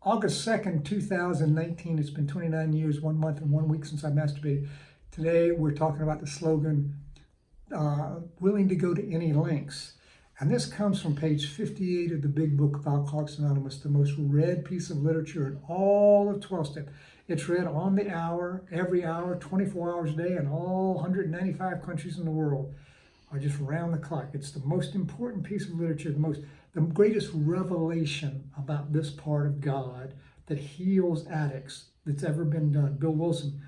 August 2nd, 2019. It's been 29 years, 1 month, and 1 week since I masturbated. Today, we're talking about the slogan, willing to go to any lengths. And this comes from page 58 of the big book of Alcoholics Anonymous, the most read piece of literature in all of 12-step. It's read on the hour, every hour, 24 hours a day, in all 195 countries in the world. Just round the clock. It's the most important piece of literature, the greatest revelation about this part of God that heals addicts that's ever been done. Bill Wilson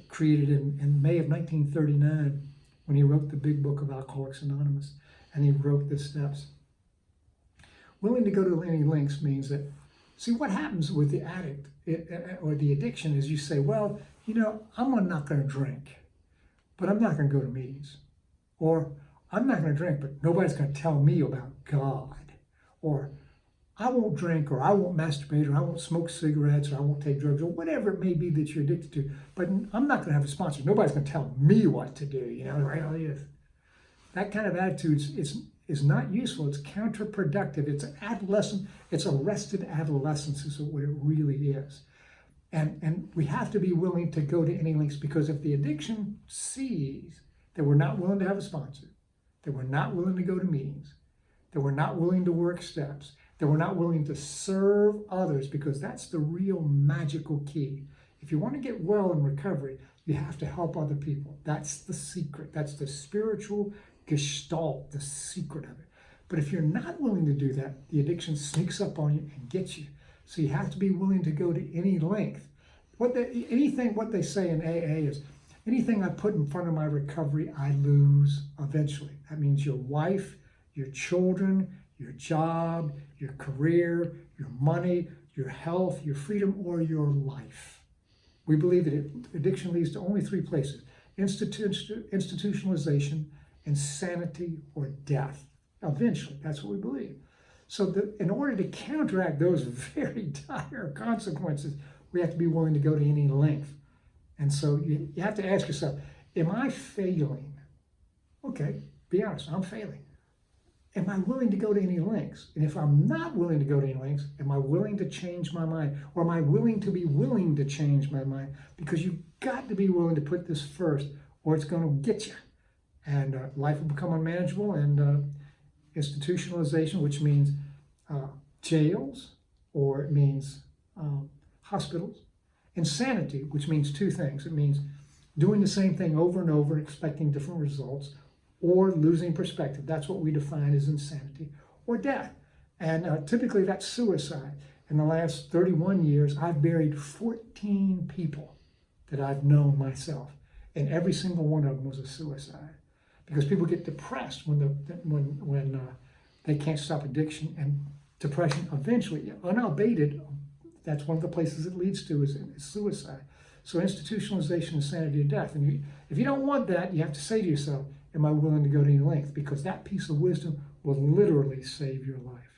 created it in May of 1939 when he wrote the big book of Alcoholics Anonymous, and he wrote the steps. Willing to go to any lengths means that, see, what happens with the addict or the addiction is you say, well, you know, I'm not going to drink, but I'm not going to go to meetings. Or I'm not going to drink, but nobody's going to tell me about God. Or I won't drink, or I won't masturbate, or I won't smoke cigarettes, or I won't take drugs, or whatever it may be that you're addicted to. But I'm not going to have a sponsor. Nobody's going to tell me what to do, you know, right? That kind of attitude is not useful. It's counterproductive. It's adolescent. It's arrested adolescence is what it really is. And we have to be willing to go to any lengths, because if the addiction sees that we're not willing to have a sponsor, that we're not willing to go to meetings, that we're not willing to work steps, that we're not willing to serve others, because that's the real magical key. If you want to get well in recovery, you have to help other people. That's the secret. That's the spiritual gestalt, the secret of it. But if you're not willing to do that, the addiction sneaks up on you and gets you. So you have to be willing to go to any length. What they say in AA is, anything I put in front of my recovery, I lose eventually. That means your wife, your children, your job, your career, your money, your health, your freedom, or your life. We believe that addiction leads to only three places: institutionalization, insanity, or death. Eventually, that's what we believe. So in order to counteract those very dire consequences, we have to be willing to go to any length. And so you have to ask yourself, am I failing? Okay, be honest, I'm failing. Am I willing to go to any lengths? And if I'm not willing to go to any lengths, am I willing to change my mind? Or am I willing to be willing to change my mind? Because you've got to be willing to put this first, or it's going to get you. And life will become unmanageable, and institutionalization, which means jails, or it means hospitals. Insanity, which means two things. It means doing the same thing over and over, expecting different results, or losing perspective. That's what we define as insanity, or death. And typically that's suicide. In the last 31 years, I've buried 14 people that I've known myself, and every single one of them was a suicide. Because people get depressed when they can't stop addiction, and depression eventually, unabated, that's one of the places it leads to is suicide. So institutionalization, insanity, or death. And if you don't want that, you have to say to yourself, am I willing to go to any length? Because that piece of wisdom will literally save your life.